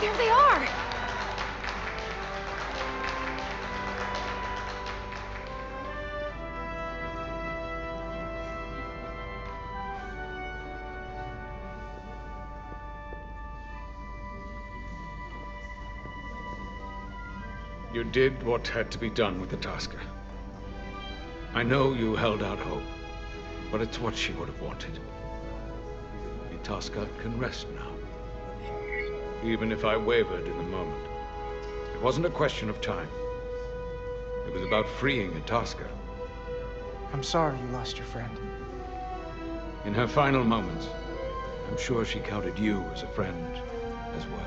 There they are! You did what had to be done with the Tasker. I know you held out hope, but it's what she would have wanted. The Tasker can rest now. Even if I wavered in the moment. It wasn't a question of time. It was about freeing a Tasker. I'm sorry you lost your friend. In her final moments, I'm sure she counted you as a friend as well.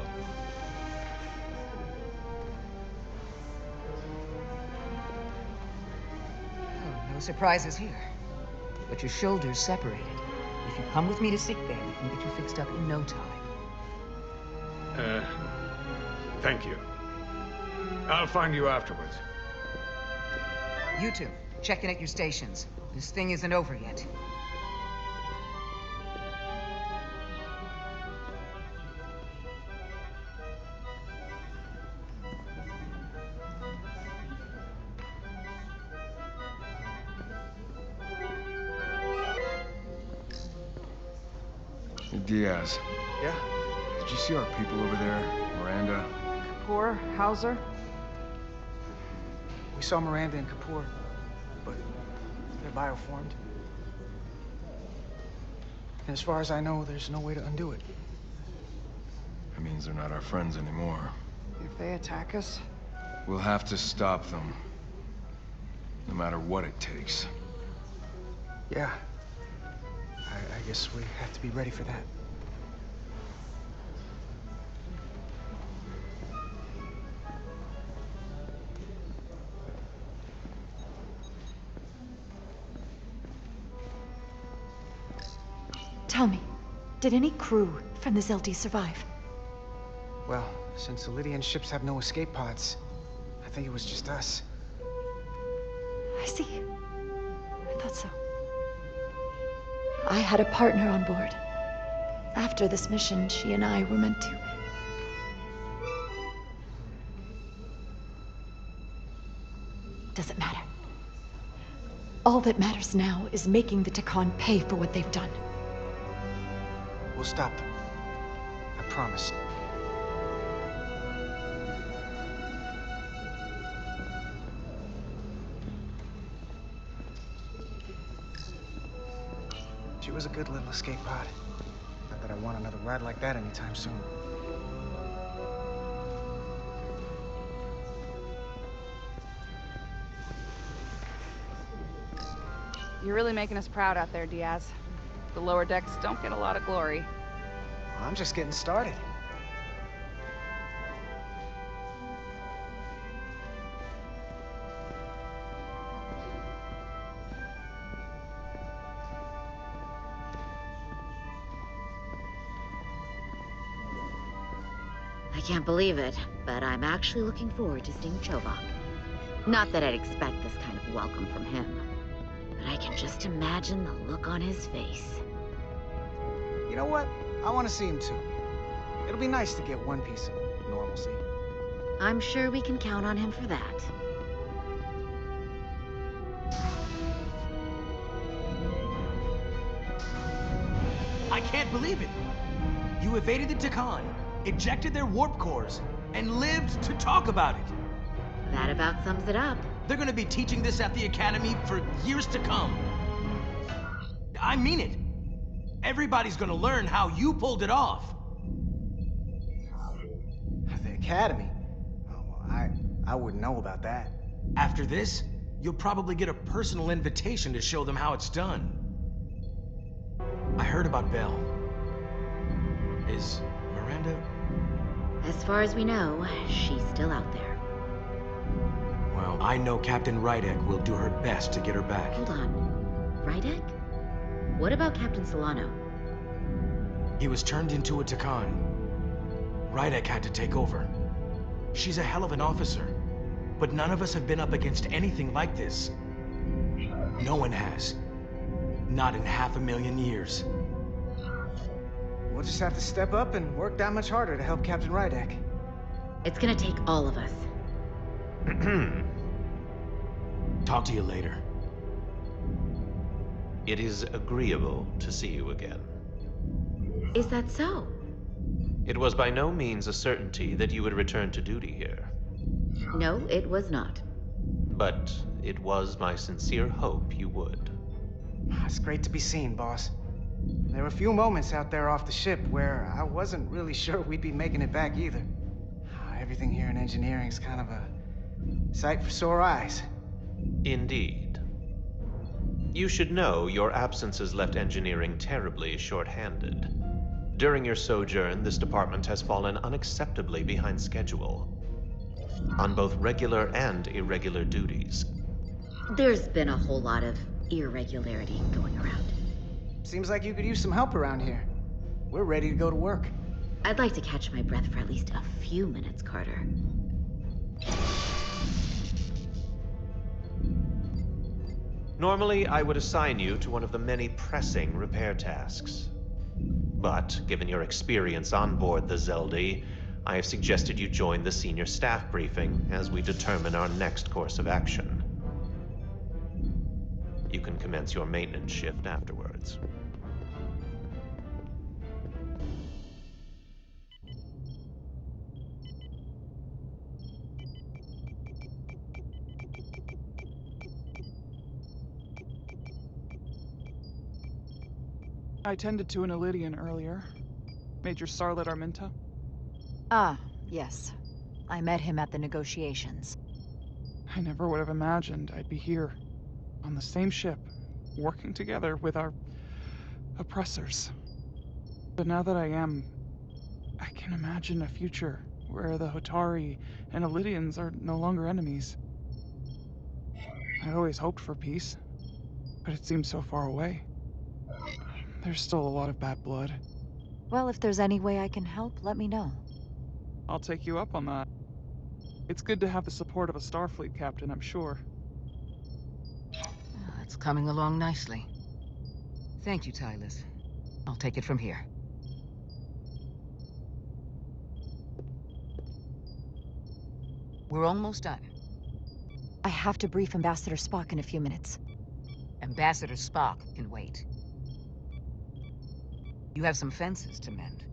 No surprises here. But your shoulder's separated. If you come with me to sick bay, we can get you fixed up in no time. Thank you. I'll find you afterwards. You two, check in at your stations. This thing isn't over yet. Diaz, Yeah? did you see our people over there? Miranda? Kapoor, Hauser? We saw Miranda and Kapoor, but they're bioformed. And as far as I know, there's no way to undo it. That means they're not our friends anymore. If they attack us? We'll have to stop them. No matter what it takes. Yeah. I guess we have to be ready for that. Tell me, did any crew from the Zelti survive? Well, since the Lydian ships have no escape pods, I think it was just us. I see. I thought so. I had a partner on board. After this mission, she and I were meant to. Doesn't matter. All that matters now is making the Takan pay for what they've done. We'll stop them. I promise. She was a good little escape pod. Not that I want another ride like that anytime soon. You're really making us proud out there, Diaz. The lower decks don't get a lot of glory. I'm just getting started. I can't believe it, but I'm actually looking forward to seeing Chovak. Not that I'd expect this kind of welcome from him, but I can just imagine the look on his face. You know what? I want to see him too. It'll be nice to get one piece of normalcy. I'm sure we can count on him for that. I can't believe it! You evaded the Takan, ejected their warp cores, and lived to talk about it! That about sums it up. They're gonna be teaching this at the Academy for years to come. I mean it. Everybody's gonna learn how you pulled it off. The Academy? Oh, well, I wouldn't know about that. After this, you'll probably get a personal invitation to show them how it's done. I heard about Belle. Is Miranda? As far as we know, she's still out there. Well, I know Captain Rydek will do her best to get her back. Hold on. Rydek? What about Captain Solano? He was turned into a Takan. Rydek had to take over. She's a hell of an officer, but none of us have been up against anything like this. No one has. Not in 500,000 years. We'll just have to step up and work that much harder to help Captain Rydek. It's gonna take all of us. Talk to you later. It is agreeable to see you again. Is that so? It was by no means a certainty that you would return to duty here, No, it was not. but it was my sincere hope you would. It's great to be seen, boss. There were a few moments out there off the ship where I wasn't really sure we'd be making it back either. Everything here in engineering's kind of a sight for sore eyes. Indeed. You should know your absence has left engineering terribly short-handed. During your sojourn, this department has fallen unacceptably behind schedule on both regular and irregular duties. There's been a whole lot of irregularity going around. Seems like you could use some help around here. We're ready to go to work. I'd like to catch my breath for at least a few minutes, Carter. Normally, I would assign you to one of the many pressing repair tasks. But, given your experience on board the Zeldy, I have suggested you join the senior staff briefing as we determine our next course of action. You can commence your maintenance shift afterwards. I tended to an Elydian earlier. Major Sarlet Arminta. Ah, yes. I met him at the negotiations. I never would have imagined I'd be here, on the same ship, working together with our oppressors. But now that I am, I can imagine a future where the Hotari and Elydians are no longer enemies. I always hoped for peace, but it seems so far away. There's still a lot of bad blood. Well, if there's any way I can help, let me know. I'll take you up on that. It's good to have the support of a Starfleet captain, I'm sure. It's coming along nicely. Thank you, Tylus. I'll take it from here. We're almost done. I have to brief Ambassador Spock in a few minutes. Ambassador Spock can wait. You have some fences to mend.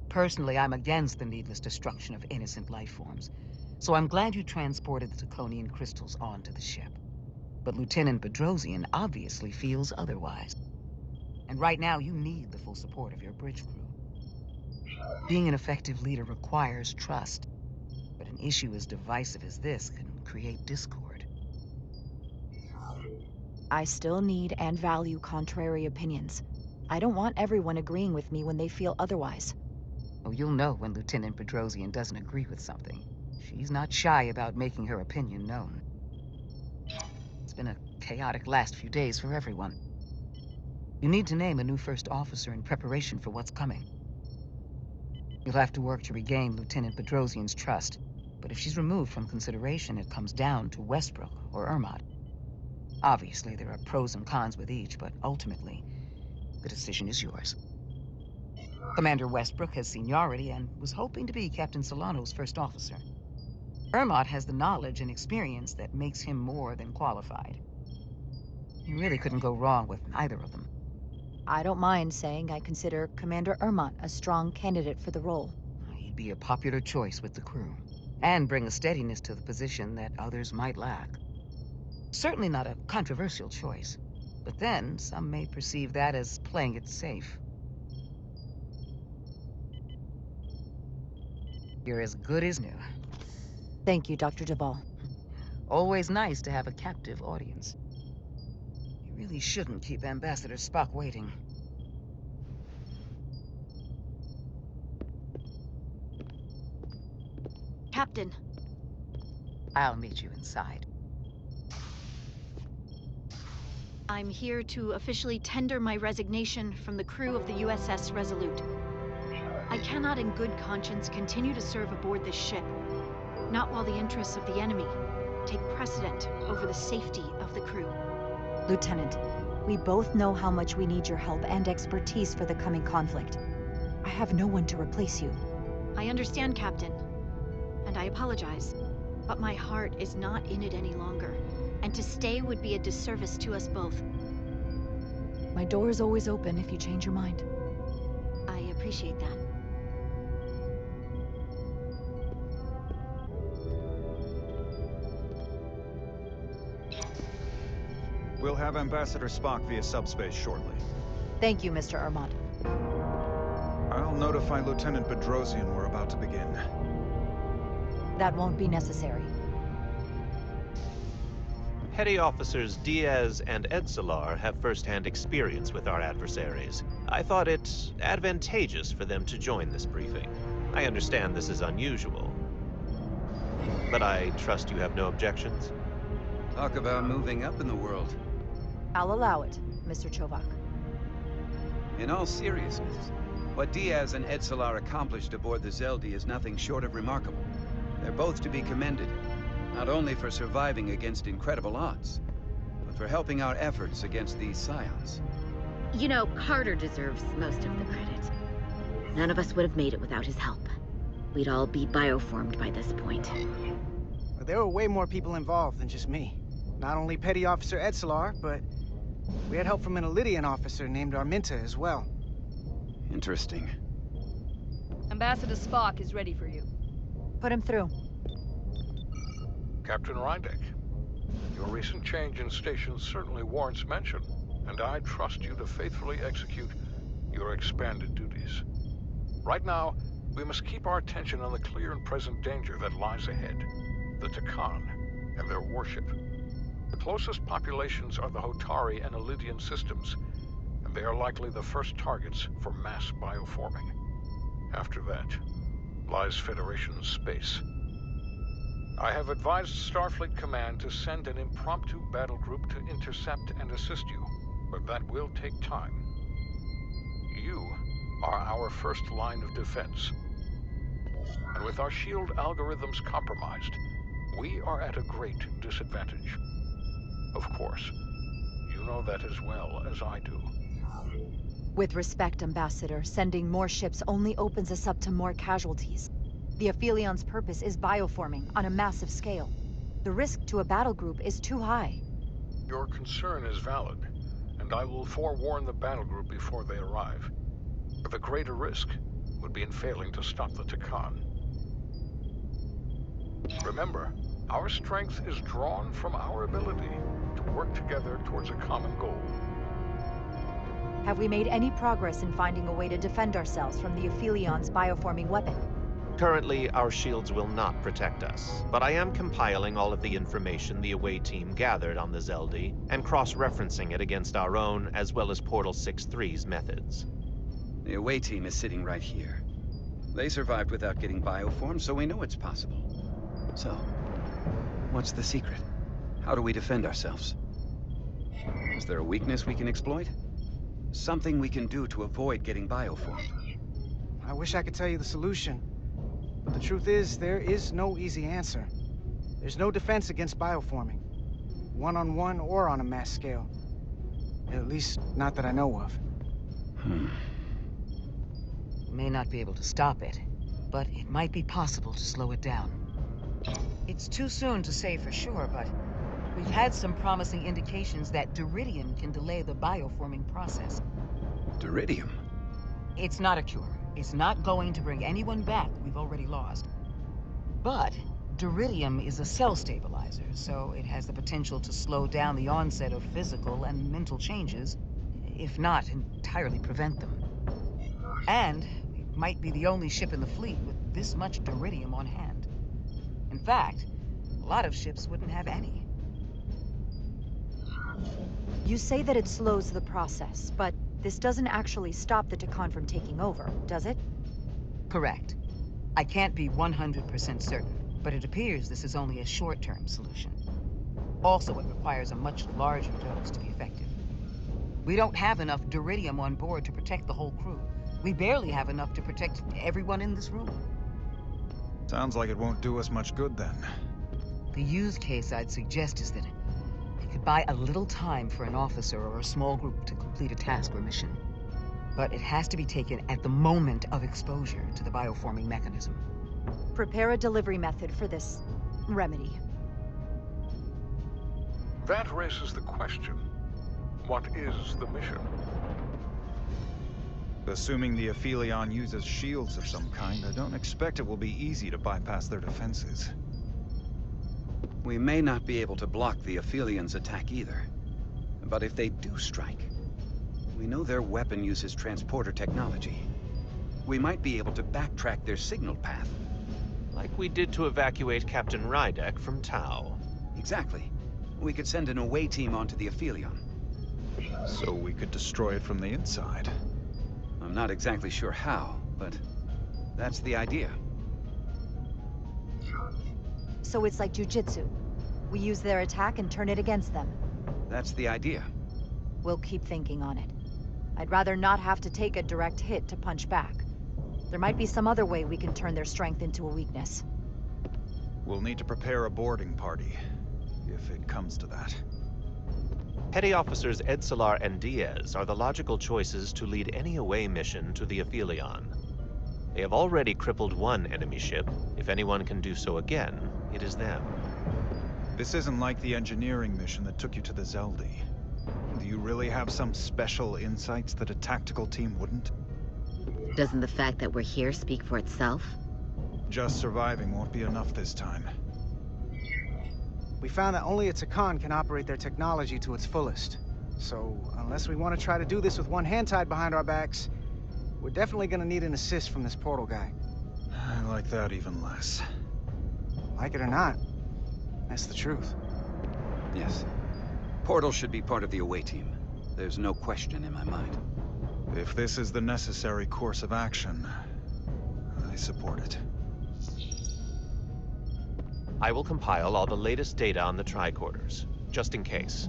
Personally, I'm against the needless destruction of innocent life forms, so I'm glad you transported the Taconian crystals onto the ship. But Lieutenant Bedrosian obviously feels otherwise. And right now, you need the full support of your bridge crew. Being an effective leader requires trust, but an issue as divisive as this can create discord. I still need and value contrary opinions. I don't want everyone agreeing with me when they feel otherwise. Oh, you'll know when Lieutenant Bedrosian doesn't agree with something. She's not shy about making her opinion known. It's been a chaotic last few days for everyone. You need to name a new first officer in preparation for what's coming. You'll have to work to regain Lieutenant Bedrosian's trust, but if she's removed from consideration, it comes down to Westbrook or Ermot. Obviously, there are pros and cons with each, but ultimately, the decision is yours. Commander Westbrook has seniority and was hoping to be Captain Solano's first officer. Ermot has the knowledge and experience that makes him more than qualified. You really couldn't go wrong with either of them. I don't mind saying I consider Commander Ermot a strong candidate for the role. He'd be a popular choice with the crew, and bring a steadiness to the position that others might lack. Certainly not a controversial choice, but then some may perceive that as playing it safe. You're as good as new. Thank you, Dr. Duvall. Always nice to have a captive audience. You really shouldn't keep Ambassador Spock waiting. Captain. I'll meet you inside. I'm here to officially tender my resignation from the crew of the USS Resolute. I cannot in good conscience continue to serve aboard this ship, not while the interests of the enemy take precedent over the safety of the crew. Lieutenant, we both know how much we need your help and expertise for the coming conflict. I have no one to replace you. I understand, Captain. And I apologize. But my heart is not in it any longer. And to stay would be a disservice to us both. My door is always open if you change your mind. I appreciate that. We'll have Ambassador Spock via subspace shortly. Thank you, Mr. Armand. I'll notify Lieutenant Bedrosian we're about to begin. That won't be necessary. Petty Officers Diaz and Edsalar have first-hand experience with our adversaries. I thought it advantageous for them to join this briefing. I understand this is unusual, but I trust you have no objections? Talk about moving up in the world. I'll allow it, Mr. Chovak. In all seriousness, what Diaz and Edsalar accomplished aboard the Zeldi is nothing short of remarkable. They're both to be commended, not only for surviving against incredible odds, but for helping our efforts against these scions. You know, Carter deserves most of the credit. None of us would have made it without his help. We'd all be bioformed by this point. But there were way more people involved than just me. Not only Petty Officer Edsalar, but we had help from an Elydian officer named Arminta as well. Interesting. Ambassador Spock is ready for you. Put him through. Captain Rydek, your recent change in station certainly warrants mention, and I trust you to faithfully execute your expanded duties. Right now, we must keep our attention on the clear and present danger that lies ahead, the Takan and their warship. The closest populations are the Hotari and Elydian systems, and they are likely the first targets for mass bioforming. After that, lies Federation space. I have advised Starfleet Command to send an impromptu battle group to intercept and assist you, but that will take time. You are our first line of defense. And with our shield algorithms compromised, we are at a great disadvantage. Of course, you know that as well as I do. With respect, Ambassador, sending more ships only opens us up to more casualties. The Aphilion's purpose is bioforming on a massive scale. The risk to a battle group is too high. Your concern is valid, and I will forewarn the battle group before they arrive. But the greater risk would be in failing to stop the Takan. Remember, our strength is drawn from our ability to work together towards a common goal. Have we made any progress in finding a way to defend ourselves from the Aphilion's bioforming weapon? Currently, our shields will not protect us, but I am compiling all of the information the away team gathered on the Zeldi and cross-referencing it against our own as well as Portal 6-3's methods. The away team is sitting right here. They survived without getting bioformed, so we know it's possible. So, what's the secret? How do we defend ourselves? Is there a weakness we can exploit? Something we can do to avoid getting bioformed? I wish I could tell you the solution. But the truth is, there is no easy answer. There's no defense against bioforming. One-on-one or on a mass scale. At least, not that I know of. We may not be able to stop it, but it might be possible to slow it down. It's too soon to say for sure, but we've had some promising indications that Duridium can delay the bioforming process. Duridium? It's not a cure. It's not going to bring anyone back we've already lost. But Duridium is a cell stabilizer, so it has the potential to slow down the onset of physical and mental changes, if not entirely prevent them. And we might be the only ship in the fleet with this much Duridium on hand. In fact, a lot of ships wouldn't have any. You say that it slows the process, but this doesn't actually stop the Takan from taking over, does it? Correct. I can't be 100% certain, but it appears this is only a short-term solution. Also, it requires a much larger dose to be effective. We don't have enough Duridium on board to protect the whole crew. We barely have enough to protect everyone in this room. Sounds like it won't do us much good then. The use case I'd suggest is that it could buy a little time for an officer or a small group to complete a task or mission. But it has to be taken at the moment of exposure to the bioforming mechanism. Prepare a delivery method for this remedy. That raises the question. What is the mission? Assuming the Aphelion uses shields of some kind, I don't expect it will be easy to bypass their defenses. We may not be able to block the Aphelions' attack either. But if they do strike, we know their weapon uses transporter technology. We might be able to backtrack their signal path. Like we did to evacuate Captain Rydek from Tau. Exactly. We could send an away team onto the Aphelion. So we could destroy it from the inside. I'm not exactly sure how, but that's the idea. So it's like jujitsu. We use their attack and turn it against them. That's the idea. We'll keep thinking on it. I'd rather not have to take a direct hit to punch back. There might be some other way we can turn their strength into a weakness. We'll need to prepare a boarding party, if it comes to that. Petty Officers Edsalar and Diaz are the logical choices to lead any away mission to the Aphelion. They have already crippled one enemy ship. If anyone can do so again, it is them. This isn't like the engineering mission that took you to the Zeldi. Do you really have some special insights that a tactical team wouldn't? Doesn't the fact that we're here speak for itself? Just surviving won't be enough this time. We found that only a Takan can operate their technology to its fullest. So, unless we want to try to do this with one hand tied behind our backs, we're definitely gonna need an assist from this portal guy. I like that even less. Like it or not, that's the truth. Yes. Portal should be part of the away team. There's no question in my mind. If this is the necessary course of action, I support it. I will compile all the latest data on the tricorders, just in case.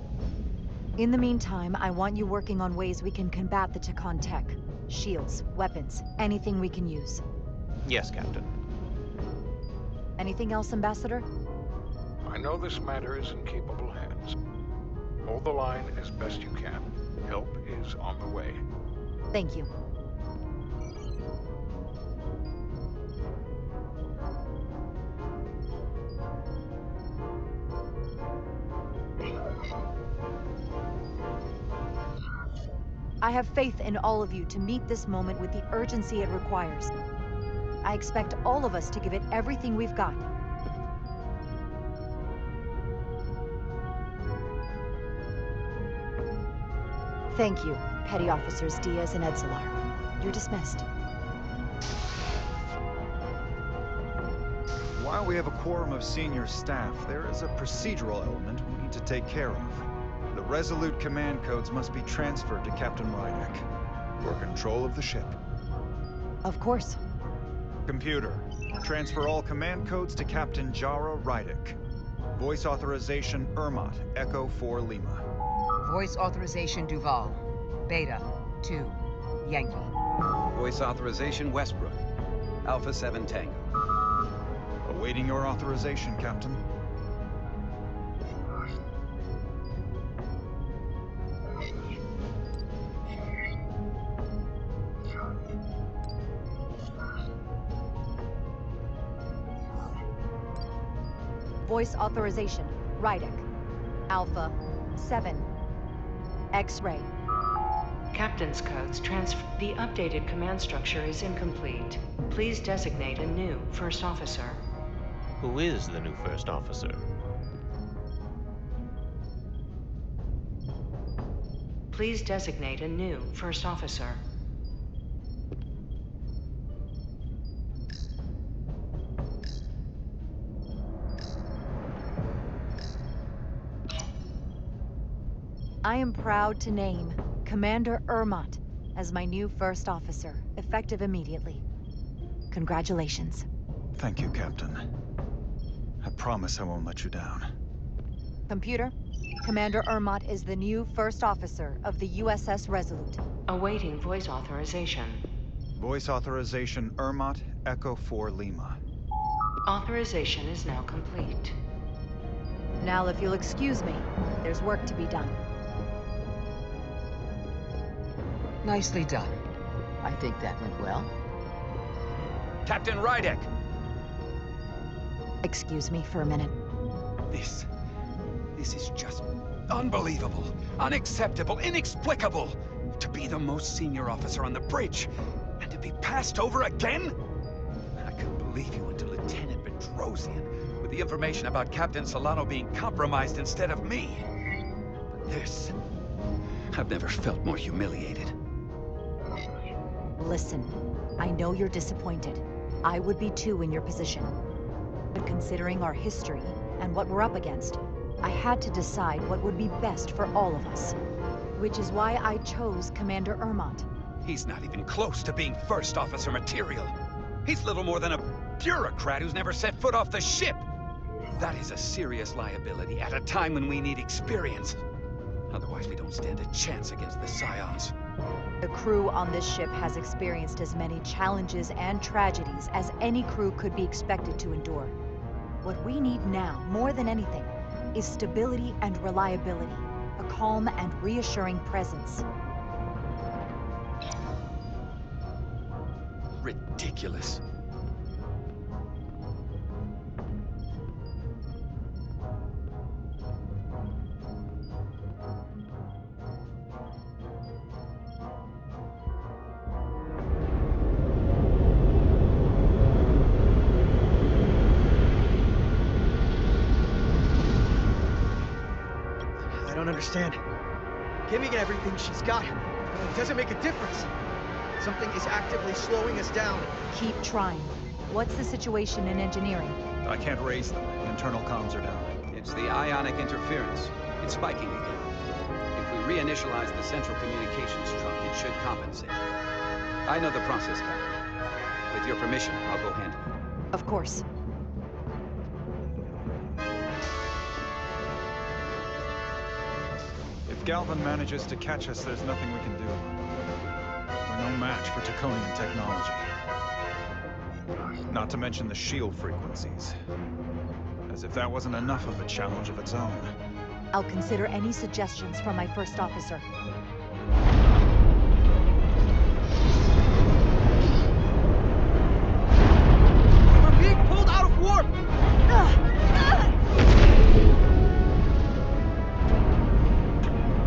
In the meantime, I want you working on ways we can combat the Takan tech. Shields, weapons, anything we can use. Yes, Captain. Anything else, Ambassador? I know this matter is in capable hands. Hold the line as best you can. Help is on the way. Thank you. I have faith in all of you to meet this moment with the urgency it requires. I expect all of us to give it everything we've got. Thank you, Petty Officers Diaz and Edsalar. You're dismissed. While we have a quorum of senior staff, there is a procedural element we need to take care of. The Resolute command codes must be transferred to Captain Rydek for control of the ship. Of course. Computer, transfer all command codes to Captain Jara Rydek. Voice authorization Ermot, Echo 4 Lima. Voice authorization Duval. Beta 2 Yankee. Voice authorization Westbrook. Alpha 7 Tango. Awaiting your authorization, Captain. Voice authorization, Rydek. Alpha 7. X-ray. Captain's codes transfer. The updated command structure is incomplete. Please designate a new first officer. Who is the new first officer? Please designate a new first officer. I am proud to name Commander Ermot as my new first officer, effective immediately. Congratulations. Thank you, Captain. I promise I won't let you down. Computer, Commander Ermot is the new first officer of the USS Resolute. Awaiting voice authorization. Voice authorization Ermot, Echo 4 Lima. Authorization is now complete. Now, if you'll excuse me, there's work to be done. Nicely done. I think that went well. Captain Rydek! Excuse me for a minute. This is just unbelievable, unacceptable, inexplicable. To be the most senior officer on the bridge, and to be passed over again? I couldn't believe you went to Lieutenant Bedrosian with the information about Captain Solano being compromised instead of me. But this... I've never felt more humiliated. Listen, I know you're disappointed. I would be too in your position. But considering our history and what we're up against, I had to decide what would be best for all of us. Which is why I chose Commander Ermont. He's not even close to being first officer material. He's little more than a bureaucrat who's never set foot off the ship. That is a serious liability at a time when we need experience. Otherwise, we don't stand a chance against the Scions. The crew on this ship has experienced as many challenges and tragedies as any crew could be expected to endure. What we need now, more than anything, is stability and reliability. A calm and reassuring presence. Ridiculous. I don't understand. Giving everything she's got, it doesn't make a difference. Something is actively slowing us down. Keep trying. What's the situation in engineering? I can't raise them. Internal comms are down. It's the ionic interference. It's spiking again. If we reinitialize the central communications trunk, it should compensate. I know the process, Captain. With your permission, I'll go handle it. Of course. If Galvin manages to catch us, there's nothing we can do. We're no match for Taconian technology. Not to mention the shield frequencies. As if that wasn't enough of a challenge of its own. I'll consider any suggestions from my first officer. We're being pulled out of warp!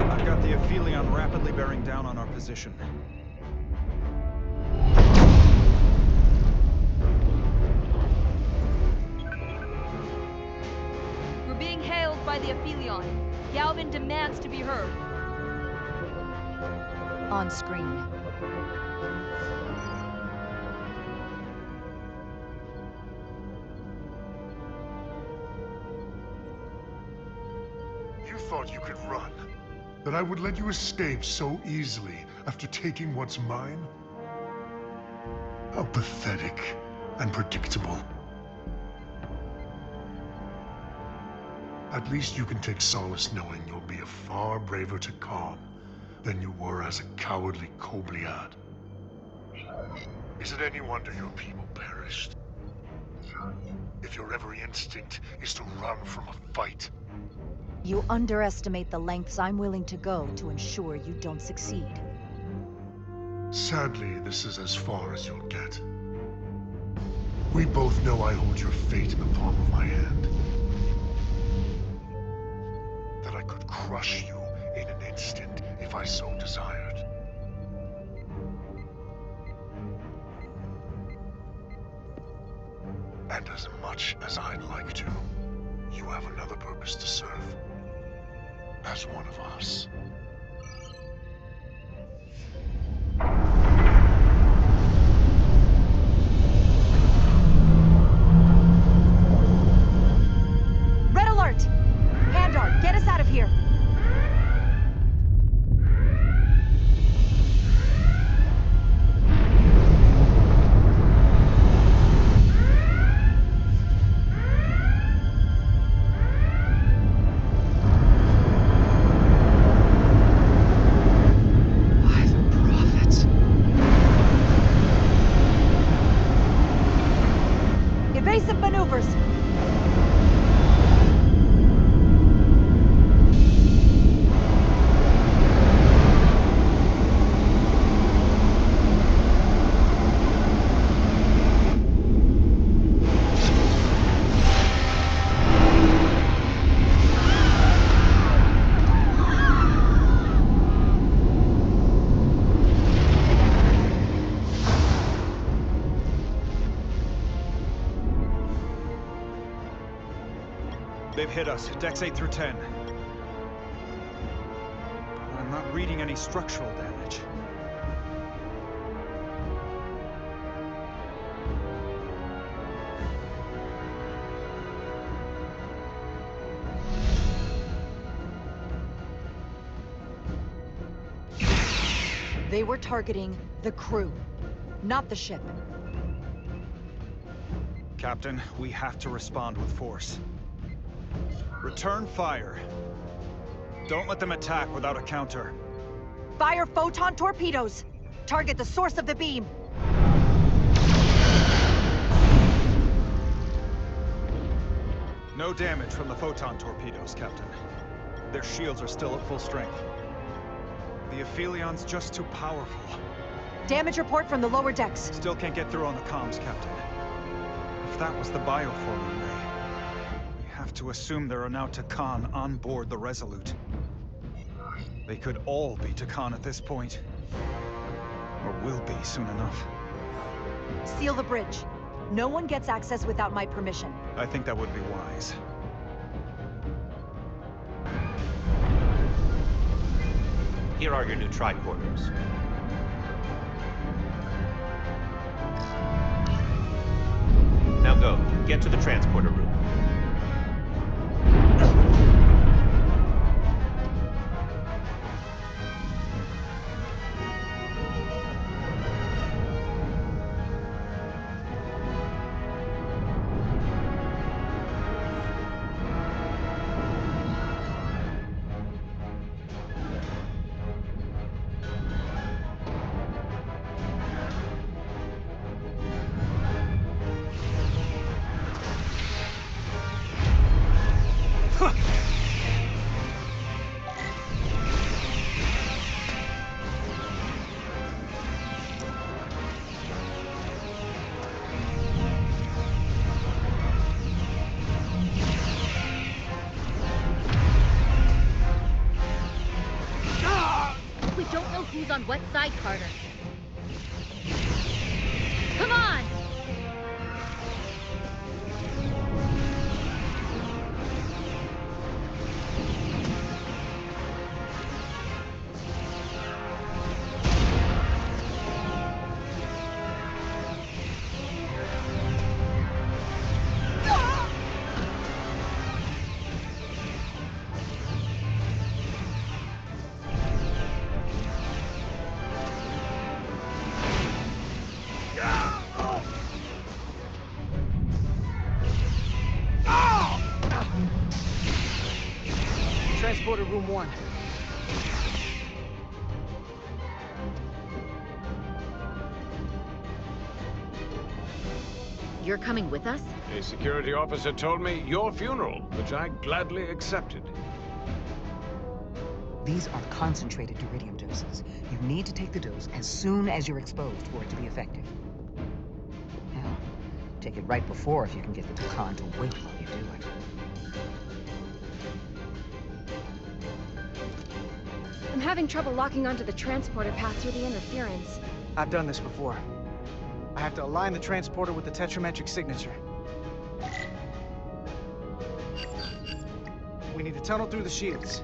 I've got the Aphelion rapidly bearing down on our position. We're being hailed by the Aphelion. Galvin demands to be heard. On screen. You thought you could run? That I would let you escape so easily after taking what's mine? How pathetic and predictable. At least you can take solace knowing you'll be a far braver Takan than you were as a cowardly Kobliad. Is it any wonder your people perished? If your every instinct is to run from a fight. You underestimate the lengths I'm willing to go to ensure you don't succeed. Sadly, this is as far as you'll get. We both know I hold your fate in the palm of my hand. That I could crush you in an instant if I so desired. And as much as I'd like to, you have another purpose to serve. As one of us. Red alert! Handar, get us out of here! They've hit us, decks 8 through 10. I'm not reading any structural damage. They were targeting the crew, not the ship. Captain, we have to respond with force. Return fire. Don't let them attack without a counter. Fire photon torpedoes! Target the source of the beam! No damage from the photon torpedoes, Captain. Their shields are still at full strength. The Aphilion's just too powerful. Damage report from the lower decks. Still can't get through on the comms, Captain. If that was the bioforming ray, we have to assume there are now Takan on board the Resolute. They could all be Takan at this point. Or will be soon enough. Seal the bridge. No one gets access without my permission. I think that would be wise. Here are your new tricorders. Now go. Get to the transporter room. Who's on what side, Carter? Come on! Transporter room 1. You're coming with us? A security officer told me your funeral, which I gladly accepted. These are concentrated deuterium doses. You need to take the dose as soon as you're exposed for it to be effective. Hell, take it right before if you can get the Takan to wait while you do it. I'm having trouble locking onto the transporter path through the interference. I've done this before. I have to align the transporter with the tetrametric signature. We need to tunnel through the shields.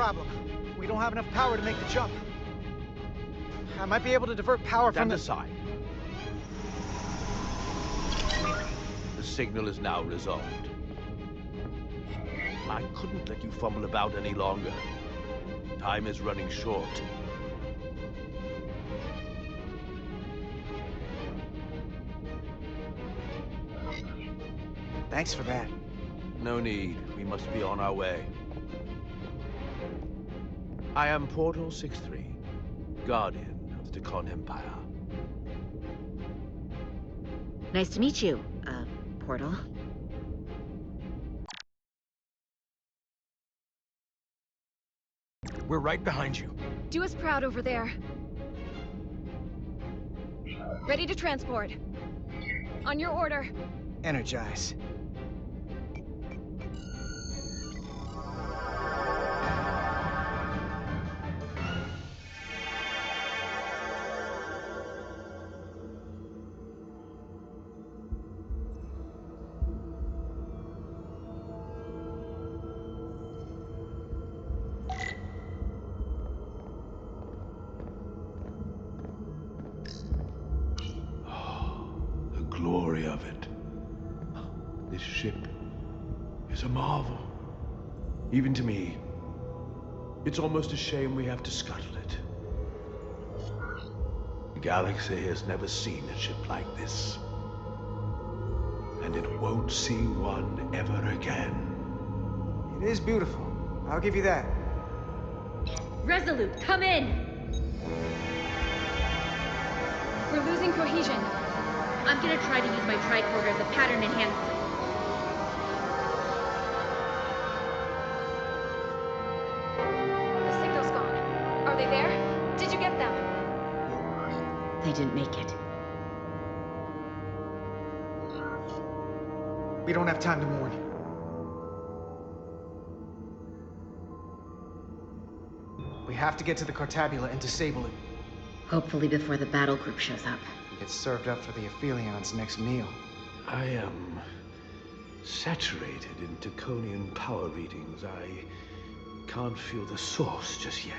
problem. We don't have enough power to make the jump. I might be able to divert power from Stand the... aside. The signal is now resolved. I couldn't let you fumble about any longer. Time is running short. Thanks for that. No need. We must be on our way. I am Portal 6-3, Guardian of the Decon Empire. Nice to meet you, Portal. We're right behind you. Do us proud over there. Ready to transport. On your order. Energize. The glory of it. This ship is a marvel. Even to me. It's almost a shame we have to scuttle it. The galaxy has never seen a ship like this. And it won't see one ever again. It is beautiful. I'll give you that. Resolute, come in! We're losing cohesion. I'm gonna try to use my tricorder as a pattern enhancer. The signal's gone. Are they there? Did you get them? They didn't make it. We don't have time to mourn. We have to get to the Cartabula and disable it. Hopefully before the battle group shows up. Get served up for the Aphelions' next meal. I am saturated in Taconian power readings. I can't feel the source just yet.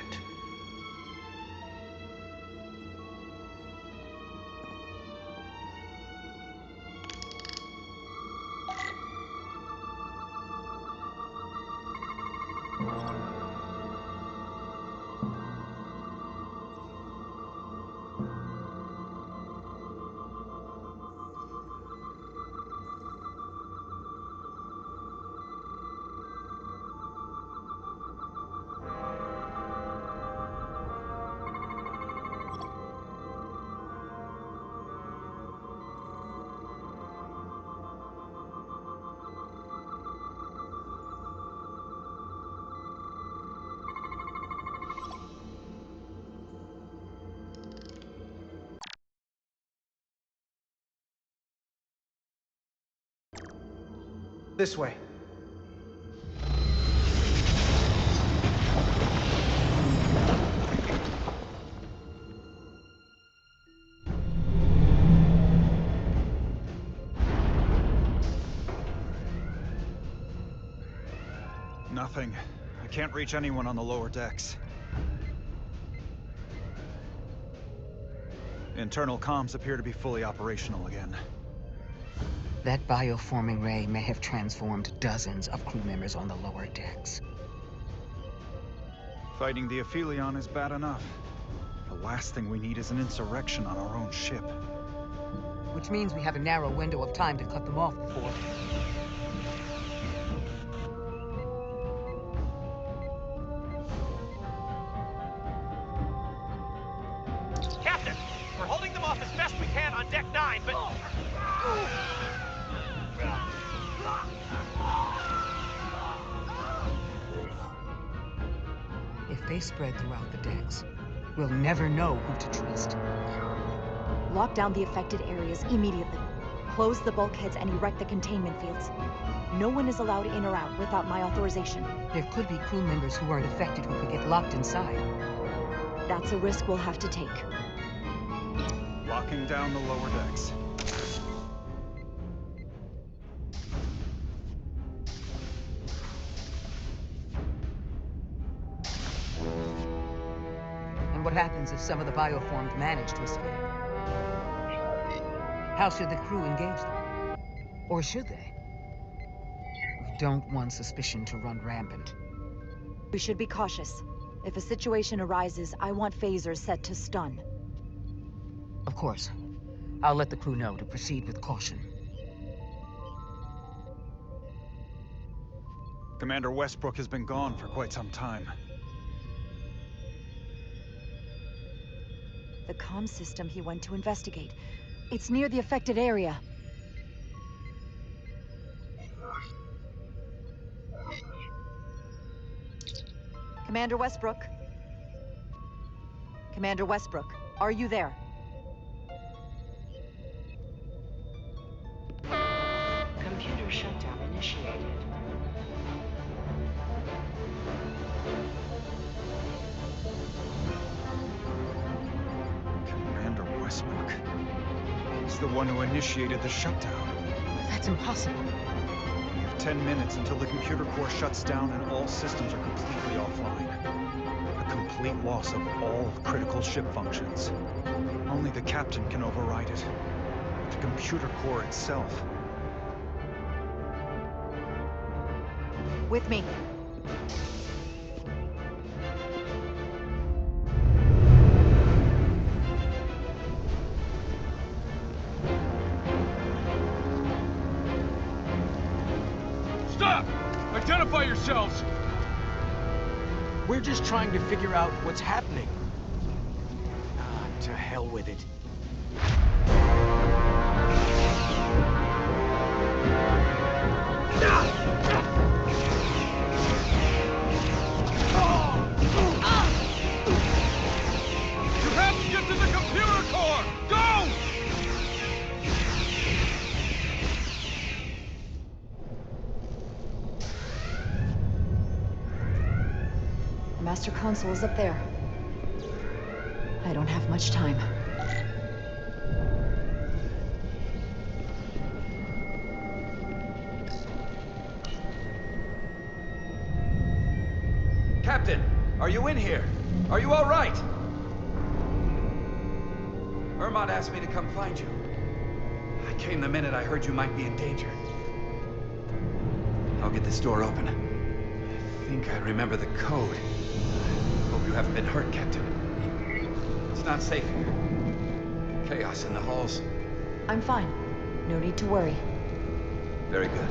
This way. Nothing. I can't reach anyone on the lower decks. Internal comms appear to be fully operational again. That bioforming ray may have transformed dozens of crew members on the lower decks. Fighting the Aphelion is bad enough. The last thing we need is an insurrection on our own ship. Which means we have a narrow window of time to cut them off before... Captain! We're holding them off as best we can on Deck 9, but... If they spread throughout the decks, we'll never know who to trust. Lock down the affected areas immediately. Close the bulkheads and erect the containment fields. No one is allowed in or out without my authorization. There could be crew members who aren't affected who could get locked inside. That's a risk we'll have to take. Locking down the lower decks. And what happens if some of the bioformed manage to escape? How should the crew engage them? Or should they? We don't want suspicion to run rampant. We should be cautious. If a situation arises, I want phasers set to stun. Of course. I'll let the crew know to proceed with caution. Commander Westbrook has been gone for quite some time. The comm system he went to investigate. It's near the affected area. Commander Westbrook? Commander Westbrook, are you there? Computer shutdown initiated. Commander Westbrook. He's the one who initiated the shutdown. That's impossible. We have 10 minutes until the computer core shuts down and all systems are completely offline. A complete loss of all critical ship functions. Only the captain can override it. The computer core itself. With me. Stop! Identify yourselves! We're just trying to figure out what's happening. Ah, to hell with it. You have to get to the computer core! Go! The master console is up there. I don't have much time. Captain, are you in here? Are you all right? Ermont asked me to come find you. I came the minute I heard you might be in danger. I'll get this door open. I think I remember the code. Hope you haven't been hurt, Captain. It's not safe here. Chaos in the halls. I'm fine. No need to worry. Very good.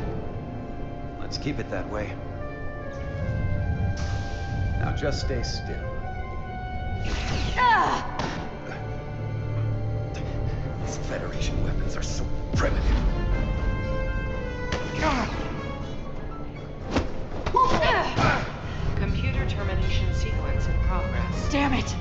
Let's keep it that way. Now just stay still. These Federation weapons are so primitive. Computer termination sequence in progress. Damn it!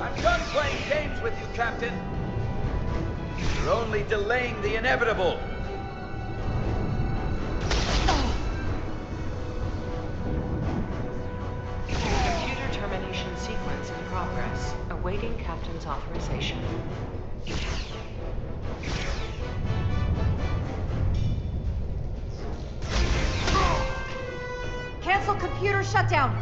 I'm done playing games with you, Captain. You're only delaying the inevitable. Computer termination sequence in progress. Awaiting Captain's authorization. Cancel computer shutdown!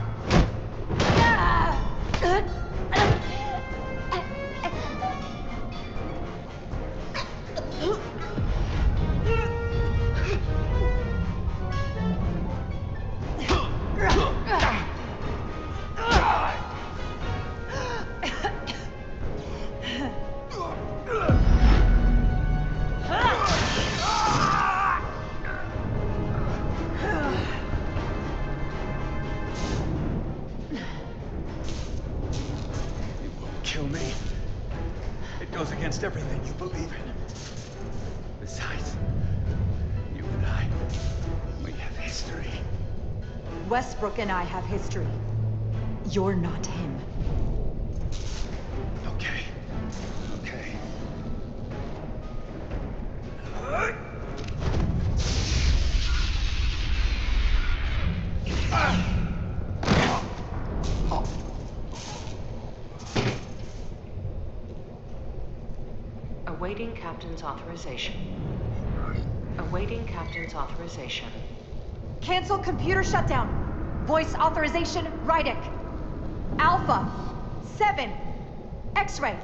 Goes against everything you believe in. Besides, you and I, we have history. Westbrook and I have history. You're not him. Okay. Okay. Awaiting Captain's authorization. Awaiting Captain's authorization. Cancel computer shutdown. Voice authorization, Rydick. Alpha 7. X-ray.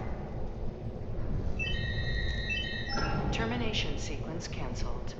Termination sequence cancelled.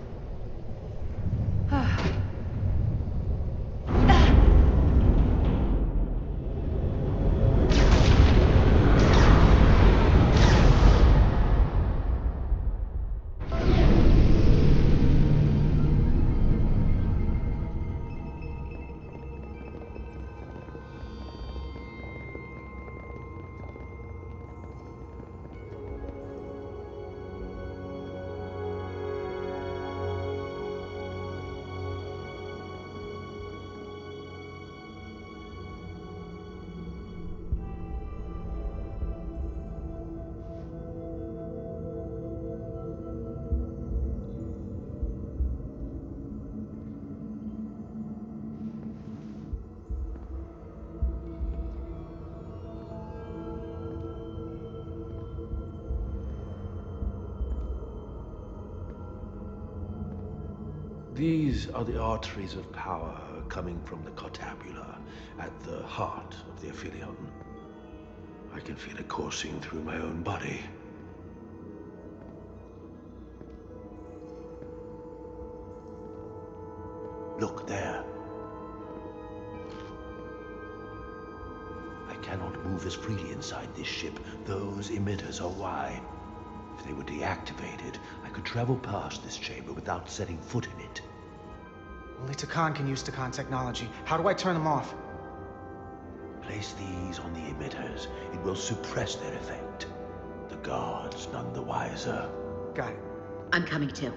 These are the arteries of power coming from the cortabula at the heart of the Aphelion. I can feel it coursing through my own body. Look there. I cannot move as freely inside this ship. Those emitters are why. If they were deactivated, I could travel past this chamber without setting foot in it. Only Takan can use Takan technology. How do I turn them off? Place these on the emitters. It will suppress their effect. The guards none the wiser. Got it. I'm coming too.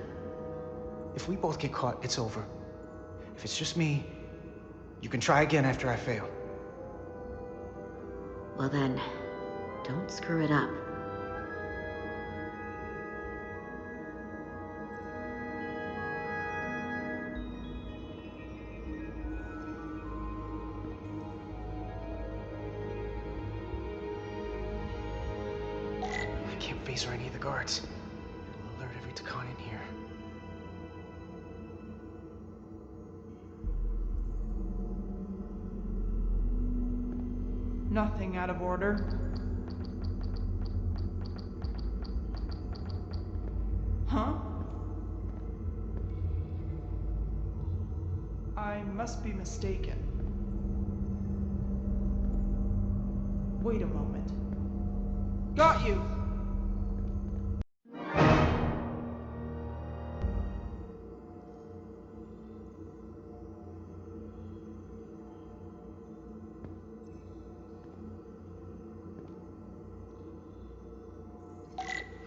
If we both get caught, it's over. If it's just me, you can try again after I fail. Well then, don't screw it up. I can't phaser any of the guards. It'll alert every Takan in here. Nothing out of order. Huh? I must be mistaken. Wait a moment. Got you!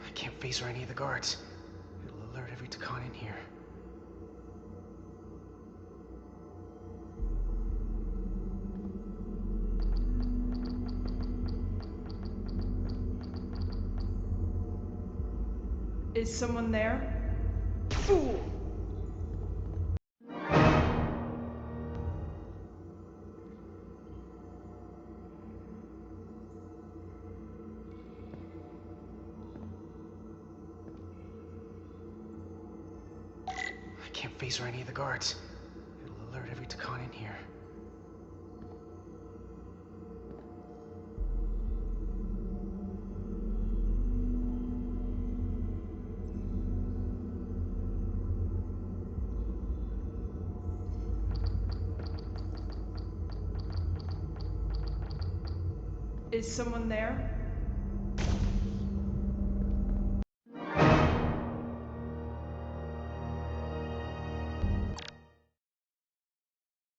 I can't phaser any of the guards. It'll alert every Takan in here. Is someone there? Fool! I can't phaser any of the guards. It'll alert every Takan in here. Is someone there?